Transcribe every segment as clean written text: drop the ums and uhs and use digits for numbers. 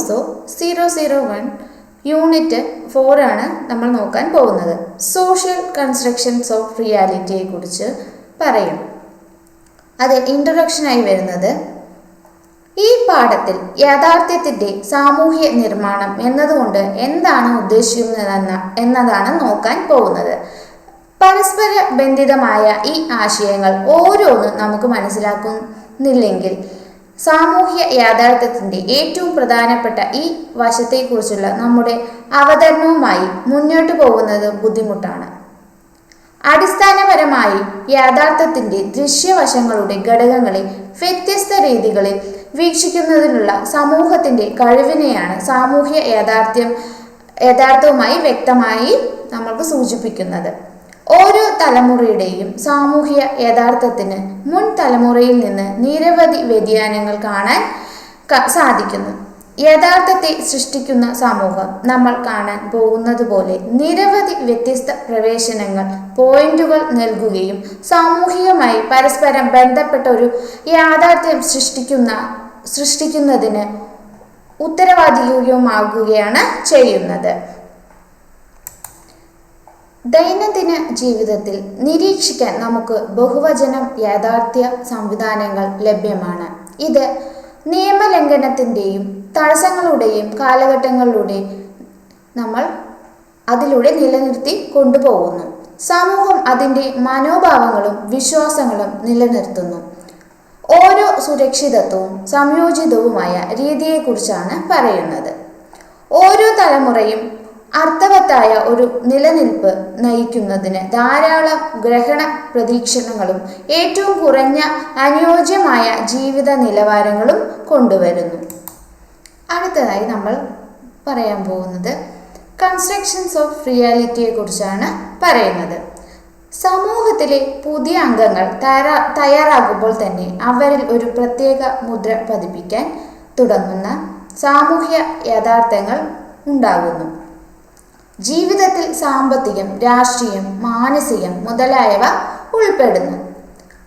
PSO 001 unit 4 ആണ് നമ്മൾ നോക്കാൻ പോകുന്നത്. സോഷ്യൽ കൺസ്ട്രക്ഷൻസ് ഓഫ് റിയാലിറ്റിയെ കുറിച്ച് പറയും. അത് ഇൻട്രൊഡക്ഷനായി വരുന്നത് ഈ പാഠത്തിൽ യാഥാർത്ഥ്യത്തിൻ്റെ സാമൂഹ്യ നിർമ്മാണം എന്നതുകൊണ്ട് എന്താണ് ഉദ്ദേശിക്കുന്നത് എന്നതാണ് നോക്കാൻ പോകുന്നത്. പരസ്പര ബന്ധിതമായ ഈ ആശയങ്ങൾ ഓരോന്നും നമുക്ക് മനസ്സിലാക്കുന്നില്ലെങ്കിൽ സാമൂഹ്യ യാഥാർത്ഥ്യത്തിൻ്റെ ഏറ്റവും പ്രധാനപ്പെട്ട ഈ വശത്തെക്കുറിച്ചുള്ള നമ്മുടെ അവതരണവുമായി മുന്നോട്ട് പോകുന്നത് ബുദ്ധിമുട്ടാണ്. അടിസ്ഥാനപരമായി യാഥാർത്ഥ്യത്തിൻ്റെ ദൃശ്യവശങ്ങളുടെ ഘടകങ്ങളെ വ്യത്യസ്ത രീതികളിൽ വീക്ഷിക്കുന്നതിനുള്ള സമൂഹത്തിൻ്റെ കഴിവിനെയാണ് സാമൂഹ്യ യാഥാർത്ഥ്യവുമായി വ്യക്തമായി നമ്മൾക്ക് സൂചിപ്പിക്കുന്നത്. ഓരോ തലമുറയുടെയും സാമൂഹ്യ യാഥാർത്ഥ്യത്തിന് മുൻ തലമുറയിൽ നിന്ന് നിരവധി വ്യതിയാനങ്ങൾ കാണാൻ സാധിക്കുന്നു. യഥാർത്ഥത്തെ സൃഷ്ടിക്കുന്ന സമൂഹം നമ്മൾ കാണാൻ പോകുന്നത് പോലെ നിരവധി വ്യത്യസ്ത പ്രവേശനങ്ങൾ പോയിന്റുകൾ നൽകുകയും സാമൂഹികമായി പരസ്പരം ബന്ധപ്പെട്ട ഒരു യാഥാർത്ഥ്യം സൃഷ്ടിക്കുന്നതിന് ഉത്തരവാദിയുമാകുകയാണ് ചെയ്യുന്നത്. ദൈനംദിന ജീവിതത്തിൽ നിരീക്ഷിക്കാൻ നമുക്ക് ബഹുവചനം യാഥാർത്ഥ്യ സംവിധാനങ്ങൾ ലഭ്യമാണ്. ഇത് നിയമലംഘനത്തിൻ്റെയും തടസ്സങ്ങളുടെയും കാലഘട്ടങ്ങളിലൂടെ നമ്മൾ അതിലൂടെ നിലനിർത്തി കൊണ്ടുപോകുന്നു. സമൂഹം അതിൻ്റെ മനോഭാവങ്ങളും വിശ്വാസങ്ങളും നിലനിർത്തുന്നു. ഓരോ സുരക്ഷിതത്വവും സംയോജിതവുമായ രീതിയെക്കുറിച്ചാണ് പറയുന്നത്. ഓരോ തലമുറയും അർത്ഥവത്തായ ഒരു നിലനിൽപ്പ് നയിക്കുന്നതിന് ധാരാളം ഗ്രഹണ പ്രതീക്ഷണങ്ങളും ഏറ്റവും കുറഞ്ഞ അനുയോജ്യമായ ജീവിത നിലവാരങ്ങളും കൊണ്ടുവരുന്നു. അടുത്തതായി നമ്മൾ പറയാൻ പോകുന്നത് കൺസ്ട്രക്ഷൻസ് ഓഫ് റിയാലിറ്റിയെ കുറിച്ചാണ് പറയുന്നത്. സമൂഹത്തിലെ പുതിയ അംഗങ്ങൾ തയ്യാറാകുമ്പോൾ തന്നെ അവരിൽ ഒരു പ്രത്യേക മുദ്ര പതിപ്പിക്കാൻ തുടങ്ങുന്ന സാമൂഹ്യ യാഥാർത്ഥ്യങ്ങൾ ഉണ്ടാകുന്നു. ജീവിതത്തിൽ സാമ്പത്തികം, രാഷ്ട്രീയം, മാനസികം മുതലായവ ഉൾപ്പെടുന്നു.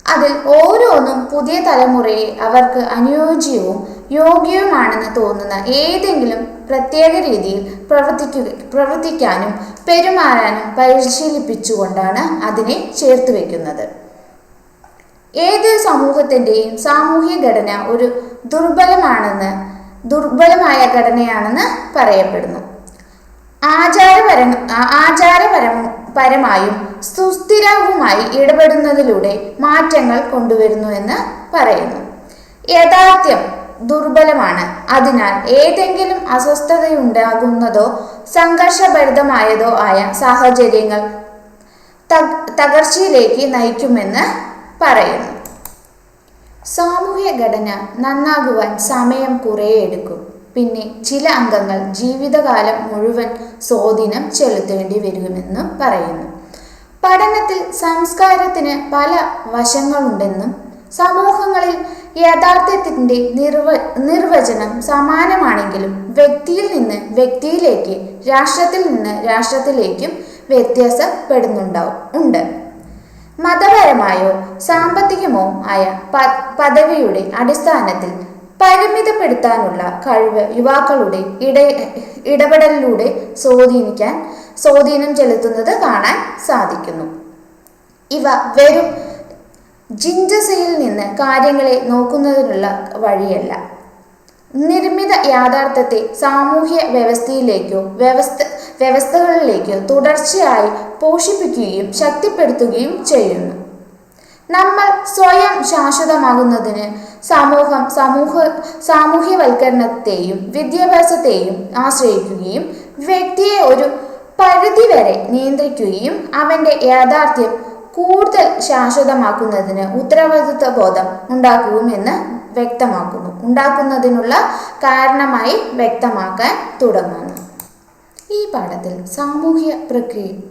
അതിൽ ഓരോന്നും പുതിയ തലമുറയെ അവർക്ക് അനുയോജ്യവും യോഗ്യവുമാണെന്ന് തോന്നുന്ന ഏതെങ്കിലും പ്രത്യേക രീതിയിൽ പ്രവർത്തിക്കാനും പെരുമാറാനും പരിശീലിപ്പിച്ചുകൊണ്ടാണ് അതിനെ ചേർത്ത് വയ്ക്കുന്നത്. ഏതൊരു സമൂഹത്തിൻ്റെയും സാമൂഹ്യ ഘടന ഒരു ദുർബലമായ ഘടനയാണെന്ന് പറയപ്പെടുന്നു. ആചാരപരമായും സുസ്ഥിരവുമായി ഇടപെടുന്നതിലൂടെ മാറ്റങ്ങൾ കൊണ്ടുവരുന്നു എന്ന് പറയുന്നു. യാഥാർത്ഥ്യം ദുർബലമാണ്. അതിനാൽ ഏതെങ്കിലും അസ്വസ്ഥതയുണ്ടാകുന്നതോ സംഘർഷഭരിതമായതോ ആയ സാഹചര്യങ്ങൾ തകർച്ചയിലേക്ക് നയിക്കുമെന്ന് പറയുന്നു. സാമൂഹ്യ ഘടന നന്നാകുവാൻ സമയം കുറേ എടുക്കും. പിന്നെ ചില അംഗങ്ങൾ ജീവിതകാലം മുഴുവൻ സ്വാധീനം ചെലുത്തേണ്ടി വരുമെന്നും പറയുന്നു. പഠനത്തിൽ സംസ്കാരത്തിന് പല വശങ്ങളുണ്ടെന്നും സമൂഹങ്ങളിൽ യാഥാർത്ഥ്യത്തിൻ്റെ നിർവചനം സമാനമാണെങ്കിലും വ്യക്തിയിൽ നിന്ന് വ്യക്തിയിലേക്ക്, രാഷ്ട്രത്തിൽ നിന്ന് രാഷ്ട്രത്തിലേക്കും വ്യത്യാസപ്പെടുന്നുണ്ട്. മതപരമായോ സാമ്പത്തികമോ ആയ പദവിയുടെ അടിസ്ഥാനത്തിൽ പരിമിതപ്പെടുത്താനുള്ള കഴിവ് യുവാക്കളുടെ ഇടപെടലിലൂടെ സ്വാധീനം ചെലുത്തുന്നത് കാണാൻ സാധിക്കുന്നു. ഇവ വെറും ജിഞ്ചസയിൽ നിന്ന് കാര്യങ്ങളെ നോക്കുന്നതിനുള്ള വഴിയല്ല. നിർമ്മിത യാഥാർത്ഥ്യത്തെ സാമൂഹ്യ വ്യവസ്ഥകളിലേക്കോ തുടർച്ചയായി പോഷിപ്പിക്കുകയും ശക്തിപ്പെടുത്തുകയും ചെയ്യുന്നു. നമ്മൾ സ്വയം ശാശ്വതമാകുന്നതിന് സാമൂഹ്യവൽക്കരണത്തെയും വിദ്യാഭ്യാസത്തെയും ആശ്രയിക്കുകയും വ്യക്തിയെ ഒരു പരിധിവരെ നിയന്ത്രിക്കുകയും അവൻ്റെ യാഥാർത്ഥ്യം കൂടുതൽ ശാശ്വതമാക്കുന്നതിന് ഉത്തരവാദിത്വ ബോധം ഉണ്ടാക്കുന്നതിനുള്ള കാരണമായി വ്യക്തമാക്കാൻ തുടങ്ങുന്നു. ഈ പാഠത്തിൽ സാമൂഹ്യ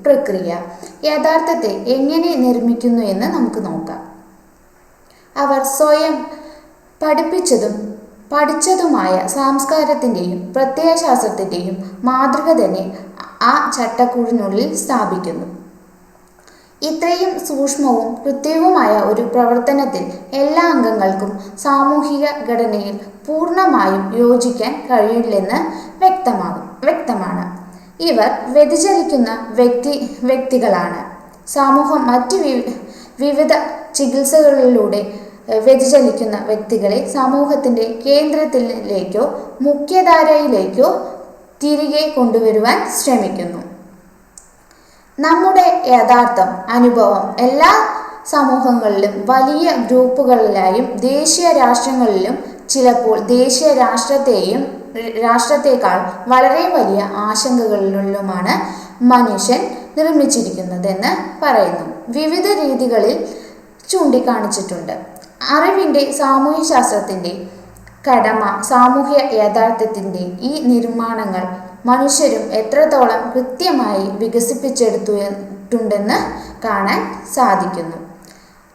പ്രക്രിയ യാഥാർത്ഥ്യത്തെ എങ്ങനെ നിർമ്മിക്കുന്നു എന്ന് നമുക്ക് നോക്കാം. അവർ സ്വയം പഠിച്ചതുമായ സംസ്കാരത്തിൻ്റെയും പ്രത്യയശാസ്ത്രത്തിൻ്റെയും മാതൃക തന്നെ ആ ചട്ടക്കൂടിനുള്ളിൽ സ്ഥാപിക്കുന്നു. ഇത്രയും സൂക്ഷ്മവും കൃത്യവുമായ ഒരു പ്രവർത്തനത്തിൽ എല്ലാ അംഗങ്ങൾക്കും സാമൂഹിക ഘടനയിൽ പൂർണ്ണമായും യോജിക്കാൻ കഴിയില്ലെന്ന് വ്യക്തമാണ്. ഇവർ വ്യതിചലിക്കുന്ന വ്യക്തികളാണ്. സമൂഹം മറ്റ് വിവിധ ചികിത്സകളിലൂടെ വ്യതിചലിക്കുന്ന വ്യക്തികളെ സമൂഹത്തിൻ്റെ കേന്ദ്രത്തിലേക്കോ മുഖ്യധാരയിലേക്കോ തിരികെ കൊണ്ടുവരുവാൻ ശ്രമിക്കുന്നു. നമ്മുടെ യഥാർത്ഥം അനുഭവം എല്ലാ സമൂഹങ്ങളിലും വലിയ ഗ്രൂപ്പുകളിലായും ദേശീയ രാഷ്ട്രങ്ങളിലും ചിലപ്പോൾ ദേശീയ രാഷ്ട്രത്തെക്കാൾ വളരെ വലിയ ആശങ്കകളിലുമാണ് മനുഷ്യൻ നിർമ്മിച്ചിരിക്കുന്നതെന്ന് പറയുന്നു. വിവിധ രീതികളിൽ ചൂണ്ടിക്കാണിച്ചിട്ടുണ്ട്. അറിവിൻ്റെ സാമൂഹ്യശാസ്ത്രത്തിൻ്റെ കടമ സാമൂഹ്യ യാഥാർത്ഥ്യത്തിൻ്റെ ഈ നിർമ്മാണങ്ങൾ മനുഷ്യരും എത്രത്തോളം കൃത്യമായി വികസിപ്പിച്ചെടുത്തിട്ടുണ്ടെന്ന് കാണാൻ സാധിക്കുന്നു.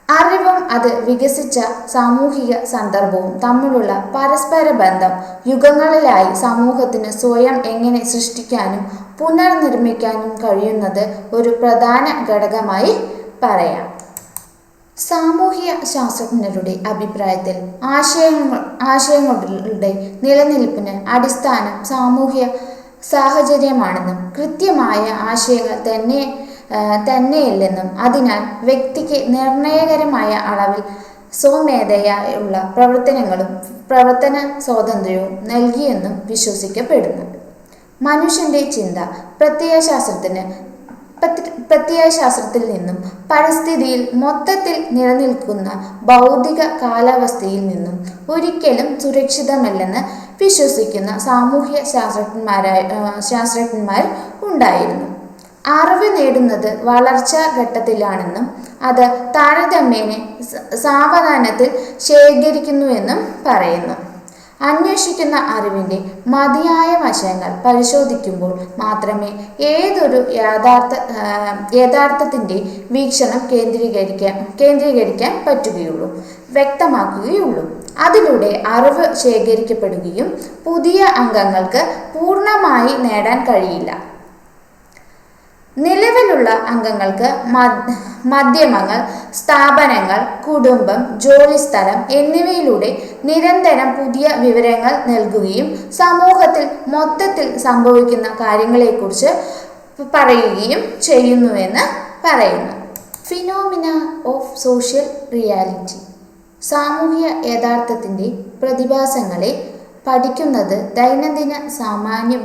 അറിവും അത് വികസിച്ച സാമൂഹിക സന്ദർഭവും തമ്മിലുള്ള പരസ്പര ബന്ധം യുഗങ്ങളിലായി സമൂഹത്തിന് സ്വയം എങ്ങനെ സൃഷ്ടിക്കാനും പുനർനിർമ്മിക്കാനും കഴിയുന്നത് ഒരു പ്രധാന ഘടകമായി പറയാം. സാമൂഹ്യ ശാസ്ത്രജ്ഞരുടെ അഭിപ്രായത്തിൽ ആശയങ്ങളുടെ നിലനിൽപ്പിന് അടിസ്ഥാനം സാമൂഹ്യ സാഹചര്യമാണെന്നും കൃത്യമായ ആശയങ്ങൾ തന്നെയില്ലെന്നും അതിനാൽ വ്യക്തിക്ക് നിർണയകരമായ അളവിൽ സ്വമേധയുള്ള പ്രവർത്തന സ്വാതന്ത്ര്യവും നൽകിയെന്നും വിശ്വസിക്കപ്പെടുന്നു. മനുഷ്യന്റെ ചിന്ത പ്രത്യയശാസ്ത്രത്തിൽ നിന്നും പരിസ്ഥിതിയിൽ മൊത്തത്തിൽ നിലനിൽക്കുന്ന ഭൗതിക കാലാവസ്ഥയിൽ നിന്നും ഒരിക്കലും സുരക്ഷിതമല്ലെന്ന് വിശ്വസിക്കുന്ന സാമൂഹ്യ ശാസ്ത്രജ്ഞന്മാർ ഉണ്ടായിരുന്നു. അറിവ് നേടുന്നത് വളർച്ചാ ഘട്ടത്തിലാണെന്നും അത് താരതമ്യേന സാവധാനത്തിൽ ശേഖരിക്കുന്നുവെന്നും പറയുന്നു. അന്വേഷിക്കുന്ന അറിവിൻ്റെ മതിയായ വശങ്ങൾ പരിശോധിക്കുമ്പോൾ മാത്രമേ ഏതൊരു യാഥാർത്ഥ്യത്തിൻ്റെ വീക്ഷണം കേന്ദ്രീകരിക്കാൻ വ്യക്തമാക്കുകയുള്ളൂ. അതിലൂടെ അറിവ് ശേഖരിക്കപ്പെടുകയും പുതിയ അംഗങ്ങൾക്ക് പൂർണ്ണമായി നേടാൻ കഴിയില്ല. നിലവിലുള്ള അംഗങ്ങൾക്ക് മാധ്യമങ്ങൾ, സ്ഥാപനങ്ങൾ, കുടുംബം, ജോലിസ്ഥലം എന്നിവയിലൂടെ നിരന്തരം പുതിയ വിവരങ്ങൾ നൽകുകയും സമൂഹത്തിൽ മൊത്തത്തിൽ സംഭവിക്കുന്ന കാര്യങ്ങളെക്കുറിച്ച് പറയുകയും ചെയ്യുന്നുവെന്ന് പറയുന്നു. Phenomena of social reality. സാമൂഹ്യ യഥാർത്ഥത്തിൻ്റെ പ്രതിഭാസങ്ങളെ പഠിക്കുന്നത് ദൈനംദിന സാമാന്യ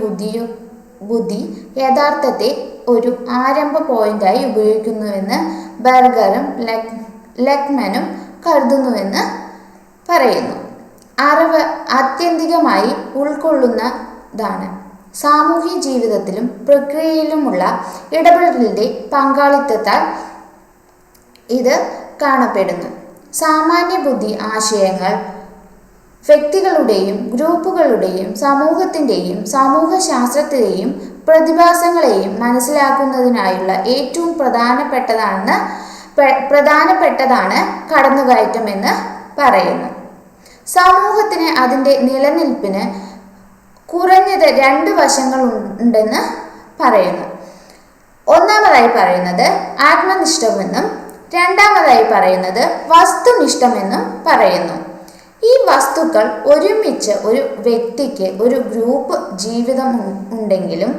ബുദ്ധി യഥാർത്ഥത്തെ ഒരു ആരംഭ പോയിന്റായി ഉപയോഗിക്കുന്നുവെന്ന് ബർഗറും ലക്മാനും കരുതുന്നുവെന്ന് പറയുന്നു. അറിവ് ആത്യന്തികമായി ഉൾക്കൊള്ളുന്നതാണ്. സാമൂഹ്യ ജീവിതത്തിലും പ്രക്രിയയിലുമുള്ള ഇടപെടലിൻ്റെ പങ്കാളിത്തത്താൽ ഇത് കാണപ്പെടുന്നു. സാമാന്യ ബുദ്ധി ആശയങ്ങൾ വ്യക്തികളുടെയും ഗ്രൂപ്പുകളുടെയും സമൂഹത്തിൻ്റെയും സമൂഹശാസ്ത്രത്തിലെയും പ്രതിഭാസങ്ങളെയും മനസ്സിലാക്കുന്നതിനായുള്ള ഏറ്റവും പ്രധാനപ്പെട്ടതാണ് കടന്നുകയറ്റമെന്ന് പറയുന്നു. സമൂഹത്തിന് അതിൻ്റെ നിലനിൽപ്പിന് കുറഞ്ഞത് 2 വശങ്ങളുണ്ടെന്ന് പറയുന്നു. ഒന്നാമതായി പറയുന്നത് ആത്മനിഷ്ഠമെന്നും രണ്ടാമതായി പറയുന്നത് വസ്തുനിഷ്ഠമെന്നും പറയുന്നു. ഈ വസ്തുക്കൾ ഒരുമിച്ച് ഒരു വ്യക്തിക്ക് ഒരു ഗ്രൂപ്പ് ജീവിതം ഉണ്ടെങ്കിലും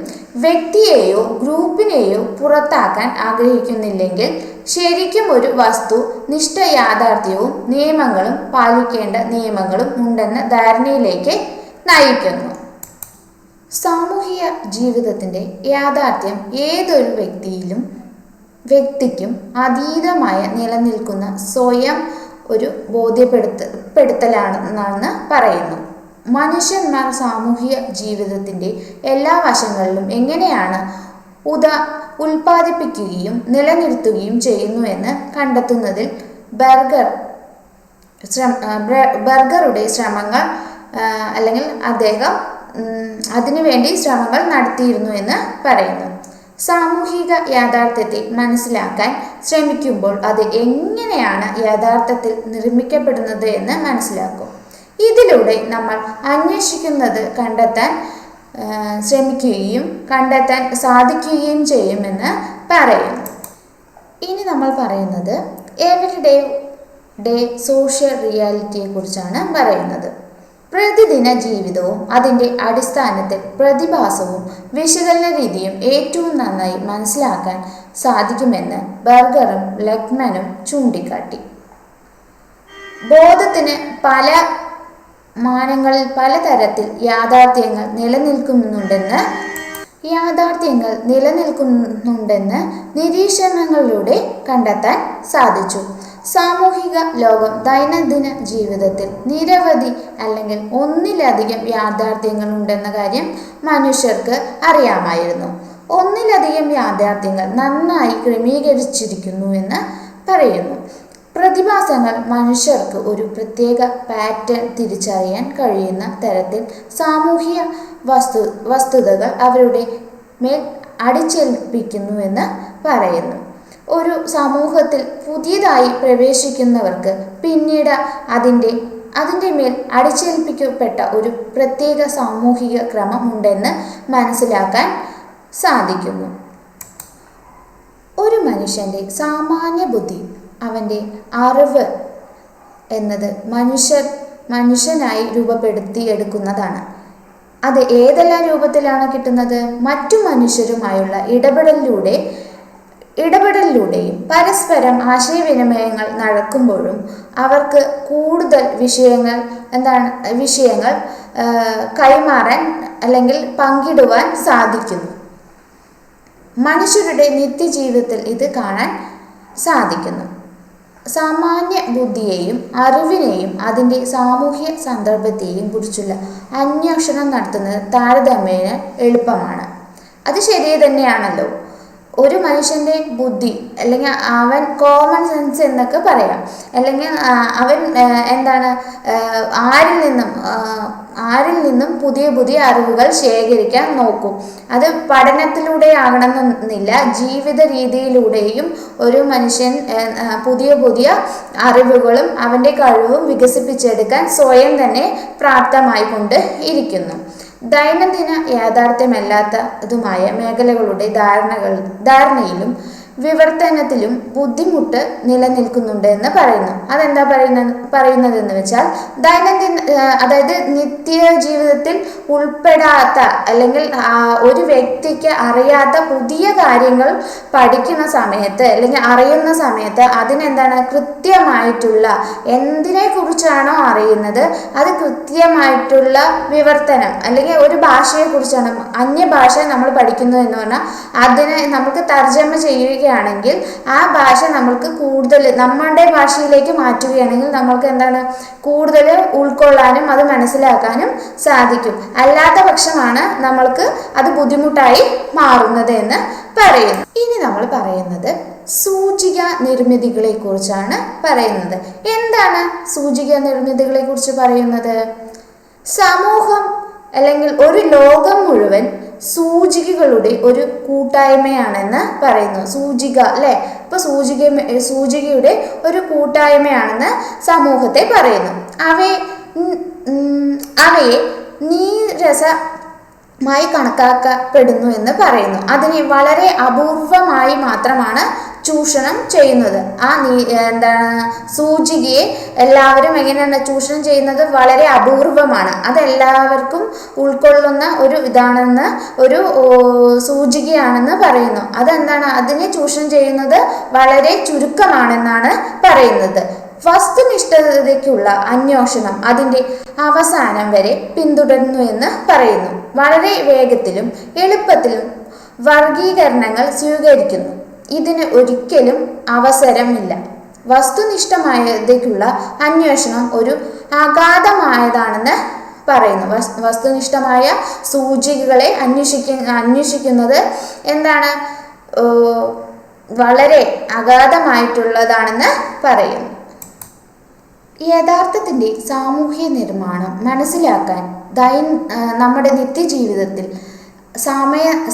വ്യക്തിയെയോ ഗ്രൂപ്പിനെയോ പുറത്താക്കാൻ ആഗ്രഹിക്കുന്നില്ലെങ്കിൽ ശരിക്കും ഒരു വസ്തു നിഷ്ഠ യാഥാർത്ഥ്യവും നിയമങ്ങളും പാലിക്കേണ്ട നിയമങ്ങളും ഉണ്ടെന്ന ധാരണയിലേക്ക് നയിക്കുന്നു. സാമൂഹിക ജീവിതത്തിൻ്റെ യാഥാർത്ഥ്യം ഏതൊരു വ്യക്തിക്കും അതീതമായ നിലനിൽക്കുന്ന സ്വയം ഒരു ബോധ്യപ്പെടുത്തലാണെന്ന് പറയുന്നു. മനുഷ്യന്മാർ സാമൂഹിക ജീവിതത്തിൻ്റെ എല്ലാ വശങ്ങളിലും എങ്ങനെയാണ് ഉൽപ്പാദിപ്പിക്കുകയും നിലനിർത്തുകയും ചെയ്യുന്നുവെന്ന് കണ്ടെത്തുന്നതിൽ ബർഗറുടെ ശ്രമങ്ങൾ അല്ലെങ്കിൽ അദ്ദേഹം അതിനുവേണ്ടി ശ്രമങ്ങൾ നടത്തിയിരുന്നു എന്ന് പറയുന്നു. സാമൂഹിക യാഥാർത്ഥ്യത്തെ മനസ്സിലാക്കാൻ ശ്രമിക്കുമ്പോൾ അത് എങ്ങനെയാണ് യഥാർത്ഥത്തിൽ നിർമ്മിക്കപ്പെടുന്നത് എന്ന് മനസ്സിലാക്കും. ഇതിലൂടെ നമ്മൾ അന്വേഷിക്കുന്നത് കണ്ടെത്താൻ സാധിക്കുകയും ചെയ്യുമെന്ന് പറയുന്നു. ഇനി നമ്മൾ പറയുന്നത് എവരിഡേ സോഷ്യൽ റിയാലിറ്റിയെ കുറിച്ചാണ് പറയുന്നത്. പ്രതിദിന ജീവിതവും അതിൻ്റെ അടിസ്ഥാനത്തിൽ പ്രതിഭാസവും വിശകലന രീതിയും ഏറ്റവും നന്നായി മനസ്സിലാക്കാൻ സാധിക്കുമെന്ന് ബർഗറും ലെഹ്മാനും ചൂണ്ടിക്കാട്ടി. ബോധത്തിന് പല മാനങ്ങളിൽ പലതരത്തിൽ യാഥാർത്ഥ്യങ്ങൾ നിലനിൽക്കുന്നുണ്ടെന്ന് നിരീക്ഷണങ്ങളിലൂടെ കണ്ടെത്താൻ സാധിച്ചു. സാമൂഹിക ലോകം ദൈനംദിന ജീവിതത്തിൽ നിരവധി അല്ലെങ്കിൽ ഒന്നിലധികം യാഥാർത്ഥ്യങ്ങൾ ഉണ്ടെന്ന കാര്യം മനുഷ്യർക്ക് അറിയാമായിരുന്നു. ഒന്നിലധികം യാഥാർത്ഥ്യങ്ങൾ നന്നായി ക്രമീകരിച്ചിരിക്കുന്നു എന്ന് പറയുന്നു. പ്രതിഭാസങ്ങൾ മനുഷ്യർക്ക് ഒരു പ്രത്യേക പാറ്റേൺ തിരിച്ചറിയാൻ കഴിയുന്ന തരത്തിൽ സാമൂഹിക വസ്തുതകൾ അവരുടെ മേൽ അടിച്ചേൽപ്പിക്കുന്നുവെന്ന് പറയുന്നു. ഒരു സമൂഹത്തിൽ പുതിയതായി പ്രവേശിക്കുന്നവർക്ക് പിന്നീട് അതിൻ്റെ മേൽ അടിച്ചേൽപ്പിക്കപ്പെട്ട ഒരു പ്രത്യേക സാമൂഹിക ക്രമം ഉണ്ടെന്ന് മനസ്സിലാക്കാൻ സാധിക്കുന്നു. ഒരു മനുഷ്യൻ്റെ സാമാന്യ ബുദ്ധി, അവൻ്റെ അറിവ് എന്നത് മനുഷ്യനായി രൂപപ്പെടുത്തിയെടുക്കുന്നതാണ്. അത് ഏതെല്ലാം രൂപത്തിലാണ് കിട്ടുന്നത്? മറ്റു മനുഷ്യരുമായുള്ള ഇടപെടലിലൂടെയും പരസ്പരം ആശയവിനിമയങ്ങൾ നടക്കുമ്പോഴും അവർക്ക് കൂടുതൽ വിഷയങ്ങൾ കൈമാറാൻ അല്ലെങ്കിൽ പങ്കിടുവാൻ സാധിക്കുന്നു. മനുഷ്യരുടെ നിത്യജീവിതത്തിൽ ഇത് കാണാൻ സാധിക്കുന്നു. സാമാന്യ ബുദ്ധിയെയും അറിവിനെയും അതിൻ്റെ സാമൂഹ്യ സന്ദർഭത്തെയും കുറിച്ചുള്ള അന്വേഷണം നടത്തുന്നത് താരതമ്യേന എളുപ്പമാണ്. അത് ശരി തന്നെയാണല്ലോ. ഒരു മനുഷ്യൻ്റെ ബുദ്ധി അല്ലെങ്കിൽ അവൻ കോമൺ സെൻസ് എന്നൊക്കെ പറയാം. അല്ലെങ്കിൽ അവൻ ആരിൽ നിന്നും പുതിയ അറിവുകൾ ശേഖരിക്കാൻ നോക്കും. അത് പഠനത്തിലൂടെ ആകണമെന്നില്ല, ജീവിത രീതിയിലൂടെയും ഒരു മനുഷ്യൻ പുതിയ അറിവുകളും അവൻ്റെ കഴിവും വികസിപ്പിച്ചെടുക്കാൻ സ്വയം തന്നെ പ്രാപ്തമായിക്കൊണ്ട് ഇരിക്കുന്നു. ദൈനംദിന യാഥാർത്ഥ്യമല്ലാത്തതുമായ മേഖലകളുടെ ധാരണയിലും വിവർത്തനത്തിലും ബുദ്ധിമുട്ട് നിലനിൽക്കുന്നുണ്ട് എന്ന് പറയുന്നു. അതെന്താ പറയുന്നതെന്ന് വെച്ചാൽ അതായത് നിത്യ ജീവിതത്തിൽ ഉൾപ്പെടാത്ത അല്ലെങ്കിൽ ഒരു വ്യക്തിക്ക് അറിയാത്ത പുതിയ കാര്യങ്ങൾ പഠിക്കുന്ന സമയത്ത് അല്ലെങ്കിൽ അറിയുന്ന സമയത്ത് കൃത്യമായിട്ടുള്ള എന്തിനെ കുറിച്ചാണോ അറിയുന്നത് അത് കൃത്യമായിട്ടുള്ള വിവർത്തനം, അല്ലെങ്കിൽ ഒരു ഭാഷയെക്കുറിച്ചാണ് അന്യഭാഷ നമ്മൾ പഠിക്കുന്നു എന്ന് പറഞ്ഞാൽ അതിനെ നമുക്ക് തർജ്ജമ ചെയ്യുകയാണെങ്കിൽ ആ ഭാഷ നമ്മൾക്ക് കൂടുതൽ നമ്മുടെ ഭാഷയിലേക്ക് മാറ്റുകയാണെങ്കിൽ നമ്മൾക്ക് കൂടുതൽ ഉൾക്കൊള്ളാനും അത് മനസ്സിലാക്കാനും സാധിക്കും. അല്ലാത്ത പക്ഷമാണ് നമ്മൾക്ക് അത് ബുദ്ധിമുട്ടായി മാറുന്നത് എന്ന് പറയുന്നു. ഇനി നമ്മൾ പറയുന്നത് സൂചിക നിർമ്മിതികളെ കുറിച്ചാണ് പറയുന്നത്. എന്താണ് സൂചിക നിർമ്മിതികളെ കുറിച്ച് പറയുന്നത്? സമൂഹം അല്ലെങ്കിൽ ഒരു ലോകം മുഴുവൻ സൂചികകളുടെ ഒരു കൂട്ടായ്മയാണെന്ന് പറയുന്നു. സൂചിക അല്ലെ, ഇപ്പൊ സൂചികയുടെ ഒരു കൂട്ടായ്മയാണെന്ന് സമൂഹത്തെ പറയുന്നു. അവയെ നീരസമായി കണക്കാക്കപ്പെടുന്നു എന്ന് പറയുന്നു. അതിനെ വളരെ അപൂർവമായി മാത്രമാണ് ചൂഷണം ചെയ്യുന്നത്. സൂചികയെ എല്ലാവരും എങ്ങനെയാണ് ചൂഷണം ചെയ്യുന്നത്? വളരെ അപൂർവമാണ്. അതെല്ലാവർക്കും ഉൾക്കൊള്ളുന്ന ഒരു ഒരു സൂചികയാണെന്ന് പറയുന്നു. അതിനെ ചൂഷണം ചെയ്യുന്നത് വളരെ ചുരുക്കമാണെന്നാണ് പറയുന്നത്. വസ്തുനിഷ്ഠതയ്ക്കുള്ള അന്വേഷണം അതിൻ്റെ അവസാനം വരെ പിന്തുടരുന്നു എന്ന് പറയുന്നു. വളരെ വേഗത്തിലും എളുപ്പത്തിലും വർഗീകരണങ്ങൾ സ്വീകരിക്കുന്നു. ഇതിന് ഒരിക്കലും അവസരമില്ല. വസ്തുനിഷ്ഠമായതയ്ക്കുള്ള അന്വേഷണം ഒരു അഗാധമായതാണെന്ന് പറയുന്നു. വസ്തുനിഷ്ഠമായ സൂചികകളെ അന്വേഷിക്കുന്നത് വളരെ അഗാധമായിട്ടുള്ളതാണെന്ന് പറയുന്നു. യഥാർത്ഥത്തിൻ്റെ സാമൂഹ്യ നിർമ്മാണം മനസ്സിലാക്കാൻ നമ്മുടെ നിത്യജീവിതത്തിൽ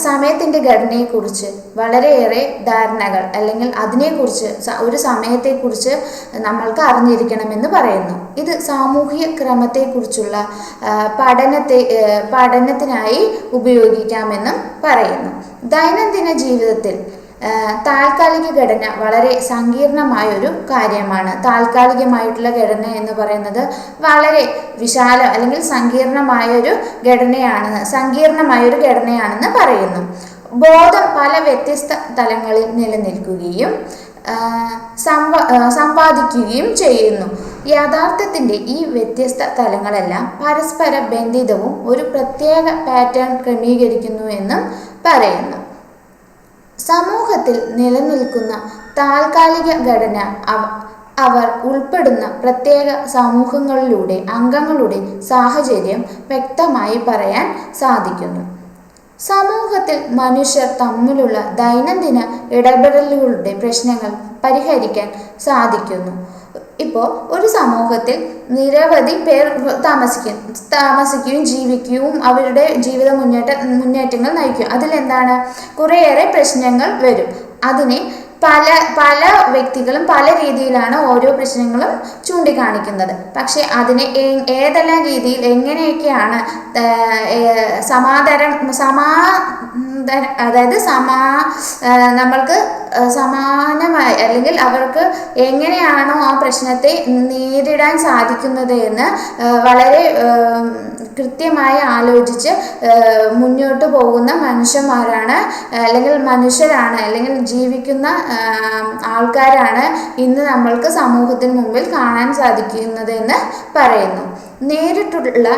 സമയത്തിൻ്റെ ഘടനയെക്കുറിച്ച് വളരെയേറെ ധാരണകൾ അല്ലെങ്കിൽ അതിനെക്കുറിച്ച് ഒരു സമയത്തെക്കുറിച്ച് നമ്മൾക്ക് അറിഞ്ഞിരിക്കണമെന്ന് പറയുന്നു. ഇത് സാമൂഹ്യ ക്രമത്തെക്കുറിച്ചുള്ള പഠനത്തിനായി ഉപയോഗിക്കാമെന്നും പറയുന്നു. ദൈനംദിന ജീവിതത്തിൽ താൽക്കാലിക ഘടന വളരെ സങ്കീർണമായ ഒരു കാര്യമാണ്. താൽക്കാലികമായിട്ടുള്ള ഘടന എന്ന് പറയുന്നത് വളരെ വിശാലം അല്ലെങ്കിൽ സങ്കീർണമായൊരു ഘടനയാണെന്ന് പറയുന്നു. ബോധം പല വ്യത്യസ്ത തലങ്ങളിൽ നിലനിൽക്കുകയും സമ്പാദിക്കുകയും ചെയ്യുന്നു. യാഥാർത്ഥ്യത്തിൻ്റെ ഈ വ്യത്യസ്ത തലങ്ങളെല്ലാം പരസ്പര ബന്ധിതവും ഒരു പ്രത്യേക പാറ്റേൺ ക്രമീകരിക്കുന്നു എന്നും പറയുന്നു. സമൂഹത്തിൽ നിലനിൽക്കുന്ന താൽക്കാലിക ഘടന അവർ ഉൾപ്പെടുന്ന പ്രത്യേക സമൂഹങ്ങളിലൂടെ അംഗങ്ങളുടെ സാഹചര്യം വ്യക്തമായി പറയാൻ സാധിക്കുന്നു. സമൂഹത്തിൽ മനുഷ്യർ തമ്മിലുള്ള ദൈനംദിന ഇടപെടലുകളുടെ പ്രശ്നങ്ങൾ പരിഹരിക്കാൻ സാധിക്കുന്നു. ഇപ്പോൾ ഒരു സമൂഹത്തിൽ നിരവധി പേർ താമസിക്കുകയും ജീവിക്കുകയും അവരുടെ ജീവിത മുന്നേറ്റങ്ങൾ നയിക്കും. അതിലെന്താണ്, കുറേയേറെ പ്രശ്നങ്ങൾ വരും. അതിനെ പല വ്യക്തികളും പല രീതിയിലാണ് ഓരോ പ്രശ്നങ്ങളും ചൂണ്ടിക്കാണിക്കുന്നത്. പക്ഷെ അതിനെ ഏതെല്ലാം രീതിയിൽ എങ്ങനെയൊക്കെയാണ് നമ്മൾക്ക് സമാനമായി അല്ലെങ്കിൽ അവർക്ക് എങ്ങനെയാണോ ആ പ്രശ്നത്തെ നേരിടാൻ സാധിക്കുന്നത് എന്ന് വളരെ കൃത്യമായി ആലോചിച്ച് മുന്നോട്ട് പോകുന്ന മനുഷ്യരാണ് അല്ലെങ്കിൽ ജീവിക്കുന്ന ആൾക്കാരാണ് ഇന്ന് നമ്മൾക്ക് സമൂഹത്തിന് മുമ്പിൽ കാണാൻ സാധിക്കുന്നത് എന്ന് പറയുന്നു. നേരിട്ടുള്ള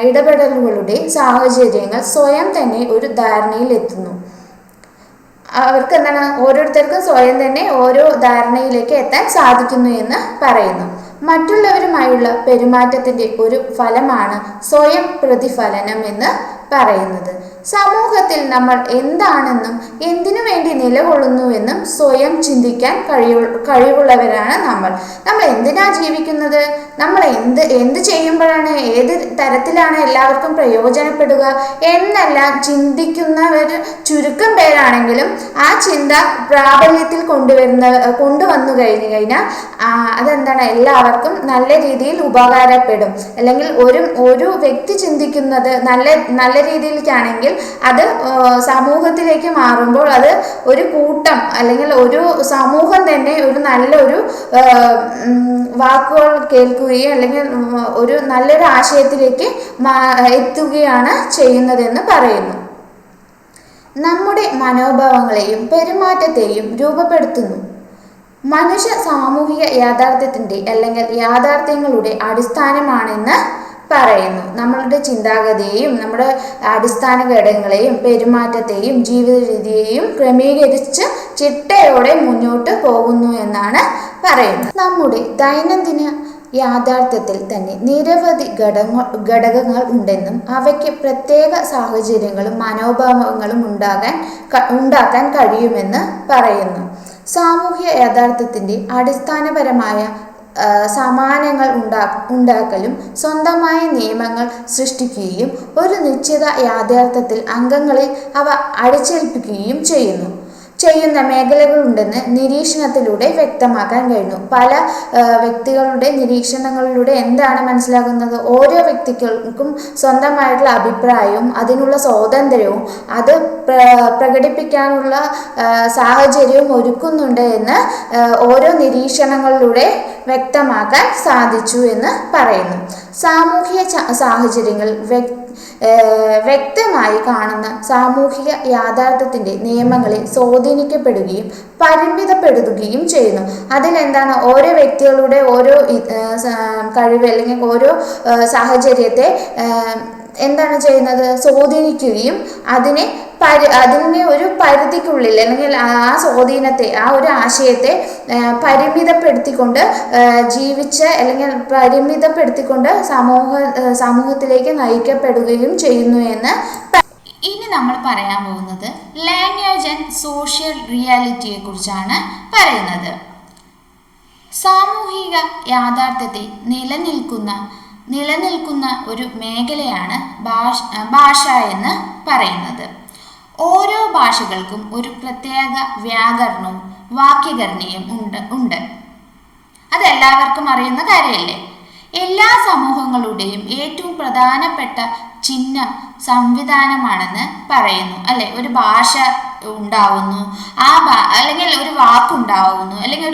ഇടപെടലുകളുടെ സാഹചര്യങ്ങൾ സ്വയം തന്നെ ഒരു ധാരണയിൽ എത്തുന്നു. അവർക്ക് ഓരോരുത്തർക്കും സ്വയം തന്നെ ഓരോ ധാരണയിലേക്ക് എത്താൻ സാധിക്കുന്നു എന്ന് പറയുന്നു. മറ്റുള്ളവരുമായുള്ള പെരുമാറ്റത്തിൻ്റെ ഒരു ഫലമാണ് സ്വയം പ്രതിഫലനം എന്ന് പറയുന്നത്. സമൂഹത്തിൽ നമ്മൾ എന്താണെന്നും എന്തിനു വേണ്ടി നിലകൊള്ളുന്നുവെന്നും സ്വയം ചിന്തിക്കാൻ കഴിവുള്ളവരാണ് നമ്മൾ എന്തിനാ ജീവിക്കുന്നത്, നമ്മൾ എന്ത് ചെയ്യുമ്പോഴാണ്, ഏത് തരത്തിലാണ് എല്ലാവർക്കും പ്രയോജനപ്പെടുക എന്നെല്ലാം ചിന്തിക്കുന്നവർ ചുരുക്കം പേരാണെങ്കിലും ആ ചിന്ത പ്രാബല്യത്തിൽ കൊണ്ടുവന്നു കഴിഞ്ഞാൽ അതെന്താണ്, എല്ലാവർക്കും നല്ല രീതിയിൽ ഉപകാരപ്പെടും. അല്ലെങ്കിൽ ഒരു വ്യക്തി ചിന്തിക്കുന്നത് നല്ല രീതിയിലേക്കാണെങ്കിൽ അത് സമൂഹത്തിലേക്ക് മാറുമ്പോൾ അത് ഒരു കൂട്ടം അല്ലെങ്കിൽ ഒരു സമൂഹം തന്നെ ഒരു നല്ലൊരു വാക്കുകൾ കേൾക്കുകയും അല്ലെങ്കിൽ ഒരു നല്ലൊരു ആശയത്തിലേക്ക് എത്തുകയാണ് ചെയ്യുന്നതെന്ന് പറയുന്നു. നമ്മുടെ മനോഭാവങ്ങളെയും പെരുമാറ്റത്തെയും രൂപപ്പെടുത്തുന്നു. മനുഷ്യ സാമൂഹിക യാഥാർത്ഥ്യത്തിൻ്റെ അല്ലെങ്കിൽ യാഥാർത്ഥ്യങ്ങളുടെ അടിസ്ഥാനമാണെന്ന് പറയുന്നു. നമ്മളുടെ ചിന്താഗതിയെയും നമ്മുടെ അടിസ്ഥാന ഘടകങ്ങളെയും പെരുമാറ്റത്തെയും ജീവിത രീതിയെയും ക്രമീകരിച്ച് ചിട്ടയോടെ മുന്നോട്ട് പോകുന്നു എന്നാണ് പറയുന്നത്. നമ്മുടെ ദൈനംദിന യാഥാർത്ഥ്യത്തിൽ തന്നെ നിരവധി ഘടകങ്ങൾ ഉണ്ടെന്നും അവയ്ക്ക് പ്രത്യേക സാഹചര്യങ്ങളും മനോഭാവങ്ങളും ഉണ്ടാക്കാൻ കഴിയുമെന്ന് പറയുന്നു. സാമൂഹ്യ യാഥാർത്ഥ്യത്തിൻ്റെ അടിസ്ഥാനപരമായ സമാനങ്ങൾ ഉണ്ടാക്കലും സ്വന്തമായ നിയമങ്ങൾ സൃഷ്ടിക്കുകയും ഒരു നിശ്ചിത യാഥാർത്ഥ്യത്തിൽ അംഗങ്ങളിൽ അവ അടിച്ചേൽപ്പിക്കുകയും ചെയ്യുന്ന മേഖലകളുണ്ടെന്ന് നിരീക്ഷണത്തിലൂടെ വ്യക്തമാക്കാൻ കഴിഞ്ഞു. പല വ്യക്തികളുടെ നിരീക്ഷണങ്ങളിലൂടെ എന്താണ് മനസ്സിലാകുന്നത്, ഓരോ വ്യക്തികൾക്കും സ്വന്തമായിട്ടുള്ള അഭിപ്രായവും അതിനുള്ള സ്വാതന്ത്ര്യവും അത് പ്രകടിപ്പിക്കാനുള്ള സാഹചര്യവും ഒരുക്കുന്നുണ്ട് എന്ന് ഓരോ നിരീക്ഷണങ്ങളിലൂടെ വ്യക്തമാക്കാൻ സാധിച്ചു എന്ന് പറയുന്നു. സാമൂഹിക സാഹചര്യങ്ങൾ വ്യക്തമായി കാണുന്ന സാമൂഹിക യാഥാർത്ഥ്യത്തിൻ്റെ നിയമങ്ങളിൽ സ്വാധീനിക്കപ്പെടുകയും പരിമിതപ്പെടുത്തുകയും ചെയ്യുന്നു. അതിലെന്താണ്, ഓരോ വ്യക്തികളുടെ ഓരോ കഴിവ് അല്ലെങ്കിൽ ഓരോ സാഹചര്യത്തെ എന്താണ് ചെയ്യുന്നത്, സ്വാധീനിക്കുകയും അതിനെ ഒരു പരിധിക്കുള്ളിൽ അല്ലെങ്കിൽ ആ സ്വാധീനത്തെ ആ ഒരു ആശയത്തെ പരിമിതപ്പെടുത്തിക്കൊണ്ട് അല്ലെങ്കിൽ പരിമിതപ്പെടുത്തിക്കൊണ്ട് സമൂഹത്തിലേക്ക് നയിക്കപ്പെടുകയും ചെയ്യുന്നു എന്ന്. ഇനി നമ്മൾ പറയാൻ പോകുന്നത് ലാംഗ്വേജ് ആൻഡ് സോഷ്യൽ റിയാലിറ്റിയെ കുറിച്ചാണ് പറയുന്നത്. സാമൂഹിക യാഥാർത്ഥ്യത്തെ നിലനിൽക്കുന്ന ഒരു മേഖലയാണ് ഭാഷ എന്ന് പറയുന്നത്. ഓരോ ഭാഷകൾക്കും ഒരു പ്രത്യേക വ്യാകരണവും വാക്യഘടനയും ഉണ്ട്. അതെല്ലാവർക്കും അറിയുന്ന കാര്യമല്ലേ. എല്ലാ സമൂഹങ്ങളുടെയും ഏറ്റവും പ്രധാനപ്പെട്ട ചിഹ്നം സംവിധാനമാണെന്ന് പറയുന്നു അല്ലെ. ഒരു ഭാഷ ഉണ്ടാവുന്നു, അല്ലെങ്കിൽ ഒരു വാക്കുണ്ടാവുന്നു, അല്ലെങ്കിൽ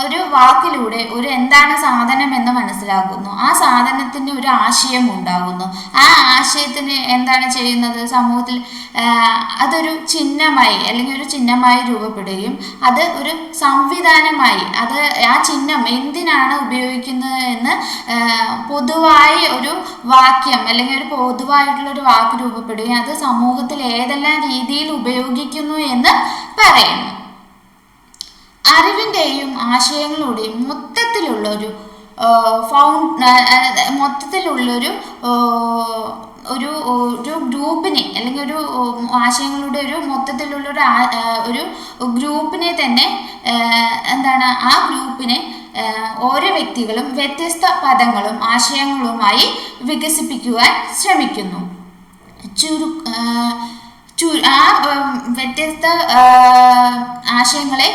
ഒരു വാക്കിലൂടെ ഒരു എന്താണ് സാധനം എന്ന് മനസ്സിലാക്കുന്നു, ആ സാധനത്തിന് ഒരു ആശയം ഉണ്ടാകുന്നു, ആ ആശയത്തിന് എന്താണ് ചെയ്യുന്നത്, സമൂഹത്തിൽ അതൊരു ചിഹ്നമായി അല്ലെങ്കിൽ ഒരു ചിഹ്നമായി രൂപപ്പെടുകയും അത് ഒരു സംവിധാനമായി ആ ചിഹ്നം എന്തിനാണ് ഉപയോഗിക്കുന്നത് എന്ന് പൊതുവായി ഒരു വാക്യം അല്ലെങ്കിൽ ഒരു പൊതുവായിട്ടുള്ള ഒരു വാക്ക് രൂപപ്പെടുകയും അത് സമൂഹത്തിൽ ഏതെല്ലാം രീതിയിൽ ഉപയോഗിക്കുന്നു എന്ന് പറയുന്നു. അറിവിൻ്റെയും ആശയങ്ങളുടെയും മൊത്തത്തിലുള്ളൊരു ഒരു ഗ്രൂപ്പിനെ അല്ലെങ്കിൽ ഒരു ആശയങ്ങളുടെ ഒരു മൊത്തത്തിലുള്ള ഒരു ഗ്രൂപ്പിനെ തന്നെ എന്താണ്, ആ ഗ്രൂപ്പിനെ ഓരോ വ്യക്തികളും വ്യത്യസ്ത പദങ്ങളും ആശയങ്ങളുമായി വികസിപ്പിക്കുവാൻ ശ്രമിക്കുന്നു. വ്യത്യസ്ത ആശയങ്ങളെ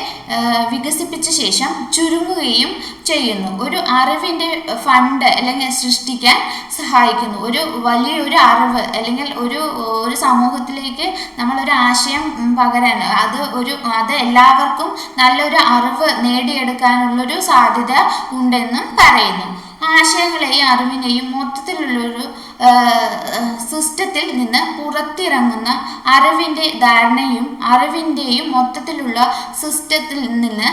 വികസിപ്പിച്ച ശേഷം ചുരുങ്ങുകയും ചെയ്യുന്നു. ഒരു അറിവിൻ്റെ ഫണ്ട് അല്ലെങ്കിൽ സൃഷ്ടിക്കാൻ സഹായിക്കുന്നു. ഒരു വലിയൊരു അറിവ് അല്ലെങ്കിൽ ഒരു സമൂഹത്തിലേക്ക് നമ്മളൊരു ആശയം പകരാൻ അത് എല്ലാവർക്കും നല്ലൊരു അറിവ് നേടിയെടുക്കാനുള്ളൊരു സാധ്യത ഉണ്ടെന്നും പറയുന്നു. ആശയങ്ങളെയും അറിവിനെയും മൊത്തത്തിലുള്ളൊരു സിസ്റ്റത്തിൽ നിന്ന് പുറത്തിറങ്ങുന്ന അറിവിൻ്റെ ധാരണയും അറിവിൻ്റെയും മൊത്തത്തിലുള്ള സിസ്റ്റത്തിൽ നിന്ന്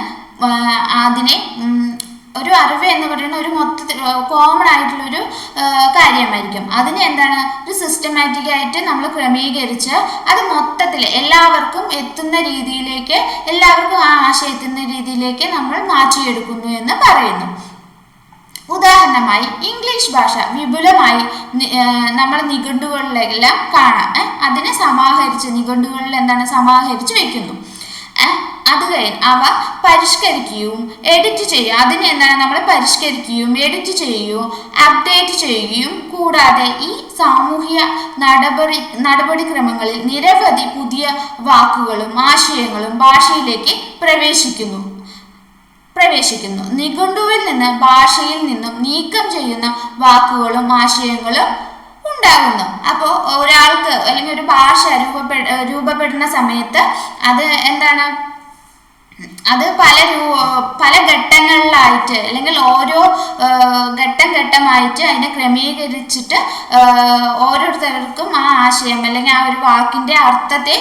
അതിനെ ഒരു അറിവ് എന്ന് പറയുന്ന ഒരു മൊത്തത്തിൽ കോമൺ ആയിട്ടുള്ളൊരു കാര്യമായിരിക്കും. അതിനെ എന്താണ്, ഒരു സിസ്റ്റമാറ്റിക് ആയിട്ട് നമ്മൾ ക്രമീകരിച്ച് അത് മൊത്തത്തിൽ എല്ലാവർക്കും എത്തുന്ന രീതിയിലേക്ക്, എല്ലാവർക്കും ആ ആശയം എത്തുന്ന രീതിയിലേക്ക് നമ്മൾ മാറ്റിയെടുക്കുന്നു എന്ന് പറയുന്നു. ഉദാഹരണമായി ഇംഗ്ലീഷ് ഭാഷ വിപുലമായി നമ്മൾ നിഘണ്ടുകളിലെല്ലാം കാണാം. അതിനെ നിഘണ്ടുകളിൽ എന്താണ് സമാഹരിച്ച് വെക്കുന്നു. അത് കഴിഞ്ഞ് അവ പരിഷ്കരിക്കുകയും എഡിറ്റ് ചെയ്യുക, അതിനെ എന്താണ് നമ്മൾ പരിഷ്കരിക്കുകയും എഡിറ്റ് ചെയ്യുകയും അപ്ഡേറ്റ് ചെയ്യുകയും കൂടാതെ ഈ സാമൂഹിക നടപടിക്രമങ്ങളിൽ നിരവധി പുതിയ വാക്കുകളും ആശയങ്ങളും ഭാഷയിലേക്ക് പ്രവേശിക്കുന്നു. നിഘണ്ടുവിൽ നിന്ന് ഭാഷയിൽ നിന്നും നീക്കം ചെയ്യുന്ന വാക്കുകളും ആശയങ്ങളും ഉണ്ടാകുന്നു. അപ്പോൾ ഒരാൾക്ക് അല്ലെങ്കിൽ ഒരു ഭാഷ രൂപപ്പെടുന്ന സമയത്ത് അത് എന്താണ്, അത് പല ഘട്ടങ്ങളിലായിട്ട് അല്ലെങ്കിൽ ഓരോ ഘട്ടമായിട്ട് അതിനെ ക്രമീകരിച്ചിട്ട് ഓരോരുത്തർക്കും ആ ആശയം അല്ലെങ്കിൽ ആ ഒരു വാക്കിൻ്റെ അർത്ഥത്തെ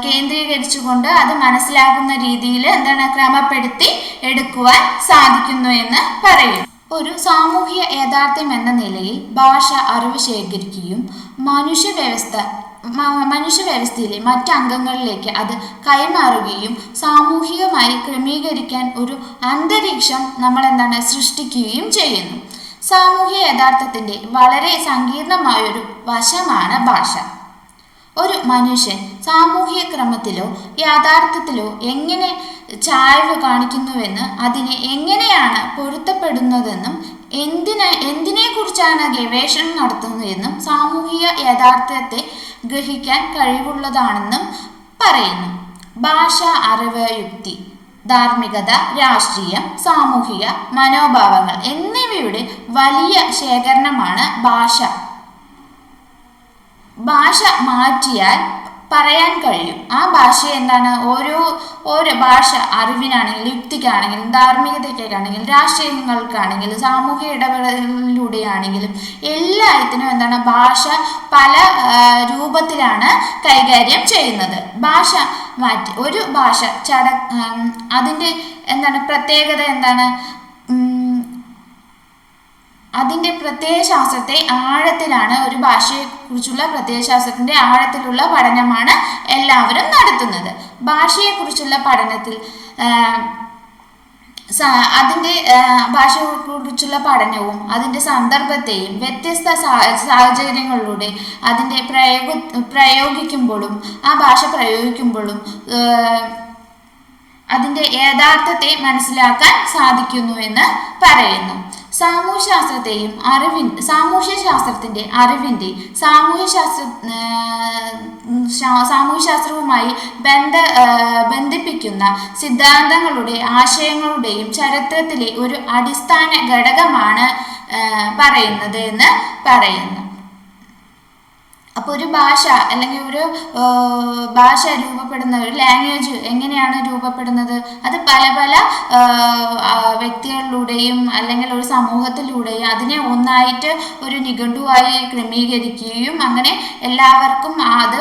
കേന്ദ്രീകരിച്ചുകൊണ്ട് അത് മനസ്സിലാക്കുന്ന രീതിയിൽ എന്താണ് ക്രമപ്പെടുത്തി എടുക്കുവാൻ സാധിക്കുന്നു എന്ന് പറയും. ഒരു സാമൂഹിക യാഥാർത്ഥ്യം എന്ന നിലയിൽ ഭാഷ അറിവ് ശേഖരിക്കുകയും മനുഷ്യവ്യവസ്ഥയിലെ മറ്റ് അംഗങ്ങളിലേക്ക് അത് കൈമാറുകയും സാമൂഹികമായി ക്രമീകരിക്കാൻ ഒരു അന്തരീക്ഷം നമ്മൾ എന്താണ് സൃഷ്ടിക്കുകയും ചെയ്യുന്നു. സാമൂഹിക യഥാർത്ഥത്തിൻ്റെ വളരെ സങ്കീർണമായൊരു വശമാണ് ഭാഷ. ഒരു മനുഷ്യൻ സാമൂഹിക ക്രമത്തിലോ യാഥാർത്ഥ്യത്തിലോ എങ്ങനെ ചായ്വ് കാണിക്കുന്നുവെന്ന്, അതിനെ എങ്ങനെയാണ് പൊരുത്തപ്പെടുന്നതെന്നും എന്തിനെക്കുറിച്ചാണ് ഗവേഷണം നടത്തുന്നതെന്നും സാമൂഹിക യാഥാർത്ഥ്യത്തെ ഗ്രഹിക്കാൻ കഴിവുള്ളതാണെന്നും പറയുന്നു. ഭാഷ, അറിവ്, യുക്തി, ധാർമ്മികത, രാഷ്ട്രീയം, സാമൂഹിക മനോഭാവങ്ങൾ എന്നിവയുടെ വലിയ ശേഖരണമാണ് ഭാഷ. ഭാഷ മാറ്റിയാൽ പറയാൻ കഴിയും. ആ ഭാഷ എന്താണ്, ഓരോ ഭാഷ അറിവിനാണെങ്കിലും യുക്തിക്കാണെങ്കിലും ധാർമ്മികതയ്ക്കാണെങ്കിലും രാഷ്ട്രീയങ്ങൾക്കാണെങ്കിലും സാമൂഹിക ഇടപെടലിലൂടെയാണെങ്കിലും എല്ലാത്തിനും എന്താണ് ഭാഷ പല രൂപത്തിലാണ് കൈകാര്യം ചെയ്യുന്നത്. ഭാഷ മാറ്റി ഒരു ഭാഷ അതിൻ്റെ എന്താണ് പ്രത്യേകത എന്താണ്, അതിൻ്റെ പ്രത്യയശാസ്ത്രത്തെ ആഴത്തിലാണ്, ഒരു ഭാഷയെക്കുറിച്ചുള്ള പ്രത്യയശാസ്ത്രത്തിൻ്റെ ആഴത്തിലുള്ള പഠനമാണ് എല്ലാവരും നടത്തുന്നത്. ഭാഷയെക്കുറിച്ചുള്ള പഠനത്തിൽ അതിൻ്റെ ഭാഷയെക്കുറിച്ചുള്ള പഠനവും അതിൻ്റെ സന്ദർഭത്തെയും വ്യത്യസ്ത സാഹചര്യങ്ങളിലൂടെ അതിൻ്റെ പ്രയോഗിക്കുമ്പോഴും ആ ഭാഷ പ്രയോഗിക്കുമ്പോഴും അതിൻ്റെ യാഥാർത്ഥ്യത്തെ മനസ്സിലാക്കാൻ സാധിക്കുന്നു എന്ന് പറയുന്നു. സാമൂഹ്യശാസ്ത്രത്തിൻ്റെ അറിവിൻ്റെ സാമൂഹ്യശാസ്ത്രവുമായി ബന്ധിപ്പിക്കുന്ന സിദ്ധാന്തങ്ങളുടെ ആശയങ്ങളുടെയും ചരിത്രത്തിലെ ഒരു അടിസ്ഥാന ഘടകമാണ് പറയുന്നത് എന്ന് പറയുന്നു. അപ്പോൾ ഒരു ഭാഷ അല്ലെങ്കിൽ ഒരു ഭാഷ രൂപപ്പെടുന്ന ഒരു ലാംഗ്വേജ് എങ്ങനെയാണ് രൂപപ്പെടുന്നത്? അത് പല പല വ്യക്തികളിലൂടെയും അല്ലെങ്കിൽ ഒരു സമൂഹത്തിലൂടെയും അതിനെ ഒന്നായിട്ട് ഒരു നിഘണ്ടുവായി ക്രമീകരിക്കുകയും അങ്ങനെ എല്ലാവർക്കും അത്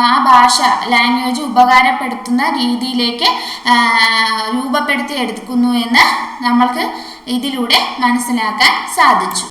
ആ ഭാഷ ലാംഗ്വേജ് ഉപകാരപ്പെടുത്തുന്ന രീതിയിലേക്ക് രൂപപ്പെടുത്തി എടുക്കുന്നു എന്ന് നമ്മൾക്ക് ഇതിലൂടെ മനസ്സിലാക്കാൻ സാധിച്ചു.